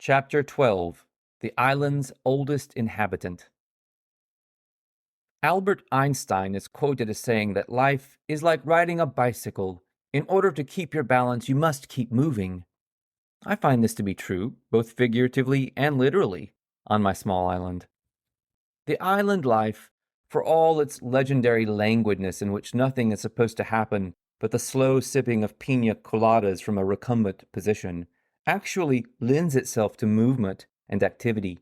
Chapter 12. The Island's Oldest Inhabitant. Albert Einstein is quoted as saying that life is like riding a bicycle. In order to keep your balance, you must keep moving. I find this to be true, both figuratively and literally, on my small island. The island life, for all its legendary languidness in which nothing is supposed to happen but the slow sipping of pina coladas from a recumbent position, actually lends itself to movement and activity.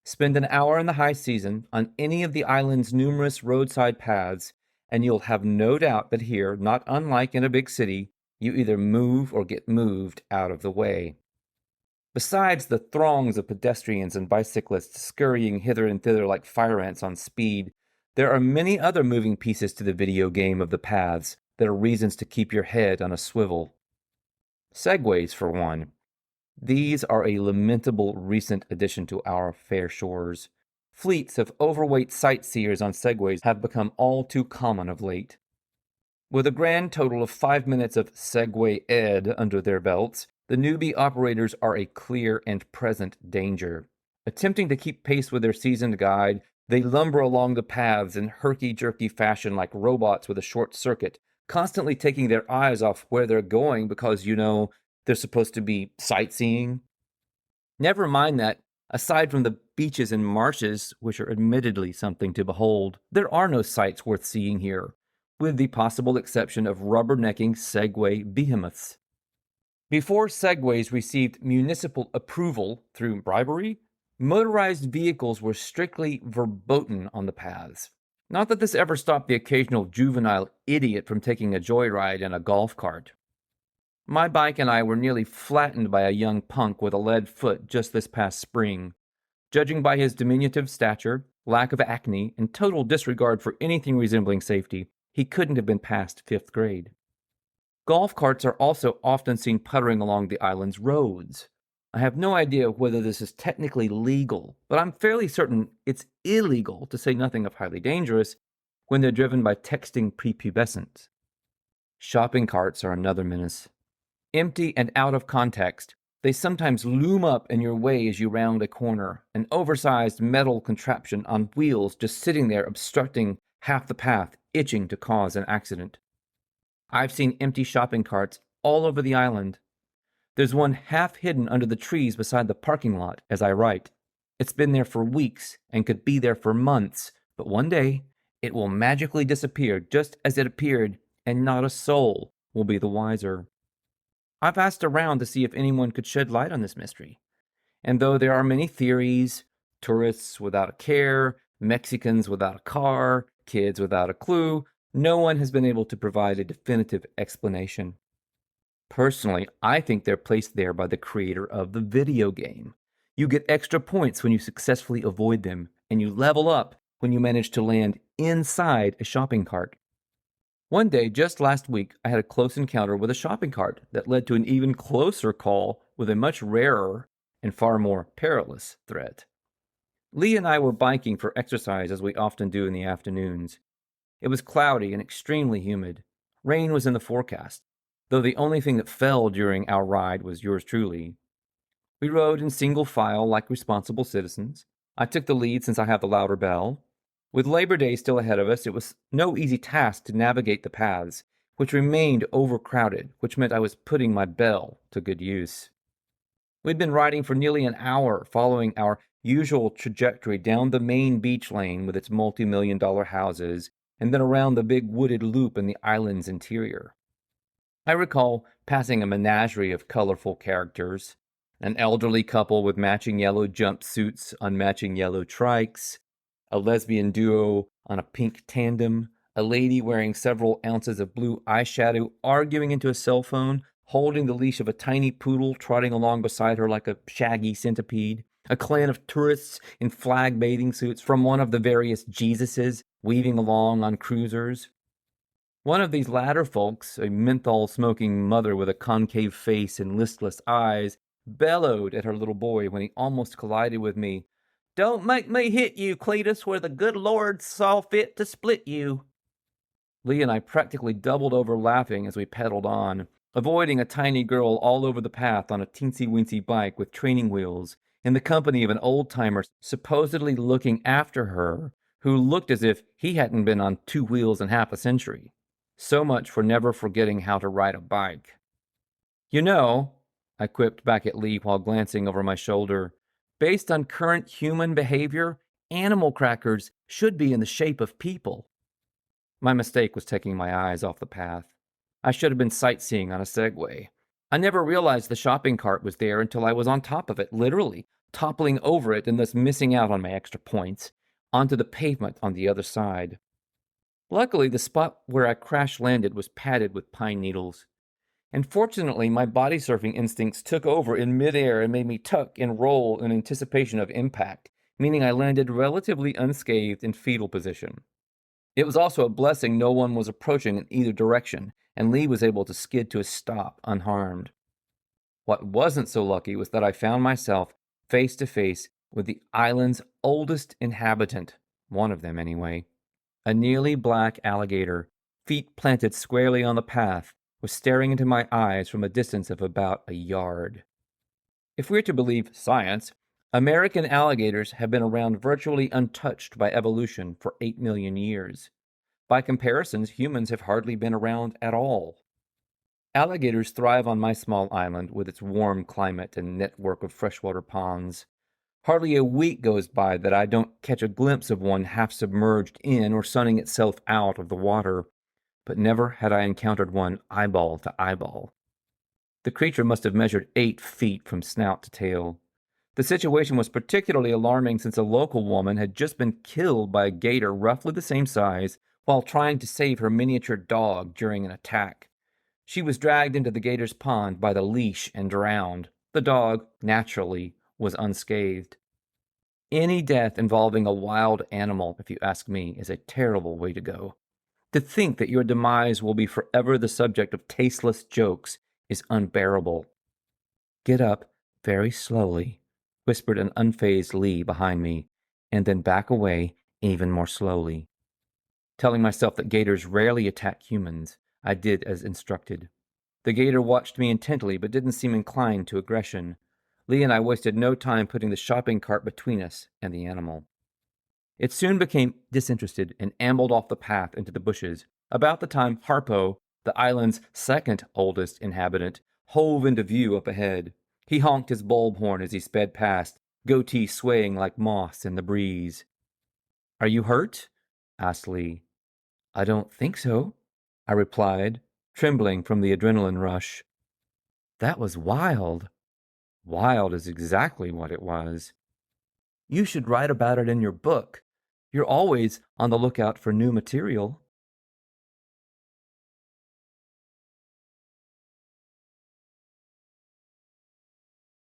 Spend an hour in the high season on any of the island's numerous roadside paths, and you'll have no doubt that here, not unlike in a big city, you either move or get moved out of the way. Besides the throngs of pedestrians and bicyclists scurrying hither and thither like fire ants on speed, there are many other moving pieces to the video game of the paths that are reasons to keep your head on a swivel. Segways, for one. These are a lamentable recent addition to our fair shores. Fleets of overweight sightseers on segways have become all too common of late. With a grand total of 5 minutes of Segway Ed under their belts, the newbie operators are a clear and present danger. Attempting to keep pace with their seasoned guide, they lumber along the paths in herky-jerky fashion like robots with a short circuit, constantly taking their eyes off where they're going because, they're supposed to be sightseeing. Never mind that, aside from the beaches and marshes, which are admittedly something to behold, there are no sights worth seeing here, with the possible exception of rubbernecking Segway behemoths. Before Segways received municipal approval through bribery, motorized vehicles were strictly verboten on the paths. Not that this ever stopped the occasional juvenile idiot from taking a joyride in a golf cart. My bike and I were nearly flattened by a young punk with a lead foot just this past spring. Judging by his diminutive stature, lack of acne, and total disregard for anything resembling safety, he couldn't have been past 5th grade. Golf carts are also often seen puttering along the island's roads. I have no idea whether this is technically legal, but I'm fairly certain it's illegal, to say nothing of highly dangerous, when they're driven by texting prepubescents. Shopping carts are another menace. Empty and out of context, they sometimes loom up in your way as you round a corner, an oversized metal contraption on wheels just sitting there obstructing half the path, itching to cause an accident. I've seen empty shopping carts all over the island. There's one half hidden under the trees beside the parking lot as I write. It's been there for weeks and could be there for months, but one day it will magically disappear just as it appeared, and not a soul will be the wiser. I've asked around to see if anyone could shed light on this mystery. And though there are many theories, tourists without a care, Mexicans without a car, kids without a clue, no one has been able to provide a definitive explanation. Personally, I think they're placed there by the creator of the video game. You get extra points when you successfully avoid them, and you level up when you manage to land inside a shopping cart. One day, just last week, I had a close encounter with a shopping cart that led to an even closer call with a much rarer and far more perilous threat. Lee and I were biking for exercise as we often do in the afternoons. It was cloudy and extremely humid. Rain was in the forecast, though the only thing that fell during our ride was yours truly. We rode in single file like responsible citizens. I took the lead since I have the louder bell. With Labor Day still ahead of us, it was no easy task to navigate the paths, which remained overcrowded, which meant I was putting my bell to good use. We'd been riding for nearly an hour, following our usual trajectory down the main beach lane with its multi-million-dollar houses, and then around the big wooded loop in the island's interior. I recall passing a menagerie of colorful characters, an elderly couple with matching yellow jumpsuits on matching yellow trikes, a lesbian duo on a pink tandem, a lady wearing several ounces of blue eyeshadow arguing into a cell phone, holding the leash of a tiny poodle trotting along beside her like a shaggy centipede, a clan of tourists in flag bathing suits from one of the various Jesuses weaving along on cruisers. One of these latter folks, a menthol-smoking mother with a concave face and listless eyes, bellowed at her little boy when he almost collided with me. "Don't make me hit you, Cletus, where the good Lord saw fit to split you." Lee and I practically doubled over laughing as we pedaled on. avoiding a tiny girl all over the path on a teensy-weensy bike with training wheels, in the company of an old-timer supposedly looking after her, who looked as if he hadn't been on two wheels in half a century. So much for never forgetting how to ride a bike. You know, I quipped back at Lee while glancing over my shoulder, based on current human behavior, animal crackers should be in the shape of people. My mistake was taking my eyes off the path. I should have been sightseeing on a Segway. I never realized the shopping cart was there until I was on top of it, literally, toppling over it and thus missing out on my extra points, onto the pavement on the other side. Luckily, the spot where I crash landed was padded with pine needles. And fortunately, my body surfing instincts took over in midair and made me tuck and roll in anticipation of impact, meaning I landed relatively unscathed in fetal position. It was also a blessing no one was approaching in either direction, and Lee was able to skid to a stop unharmed. What wasn't so lucky was that I found myself face to face with the island's oldest inhabitant, one of them anyway. A nearly black alligator, feet planted squarely on the path, was staring into my eyes from a distance of about a yard. If we're to believe science, American alligators have been around virtually untouched by evolution for 8 million years. By comparisons, humans have hardly been around at all. Alligators thrive on my small island with its warm climate and network of freshwater ponds. Hardly a week goes by that I don't catch a glimpse of one half submerged in or sunning itself out of the water, but never had I encountered one eyeball to eyeball. The creature must have measured 8 feet from snout to tail. The situation was particularly alarming since a local woman had just been killed by a gator roughly the same size while trying to save her miniature dog during an attack. She was dragged into the gator's pond by the leash and drowned. The dog, naturally, was unscathed. Any death involving a wild animal, if you ask me, is a terrible way to go. To think that your demise will be forever the subject of tasteless jokes is unbearable. Get up very slowly, whispered an unfazed Lee behind me, and then back away even more slowly. Telling myself that gators rarely attack humans, I did as instructed. The gator watched me intently but didn't seem inclined to aggression. Lee and I wasted no time putting the shopping cart between us and the animal. It soon became disinterested and ambled off the path into the bushes, about the time Harpo, the island's second oldest inhabitant, hove into view up ahead. He honked his bulb horn as he sped past, goatee swaying like moss in the breeze. "Are you hurt?" asked Lee. "I don't think so," I replied, trembling from the adrenaline rush. That was wild. Wild is exactly what it was. You should write about it in your book. You're always on the lookout for new material.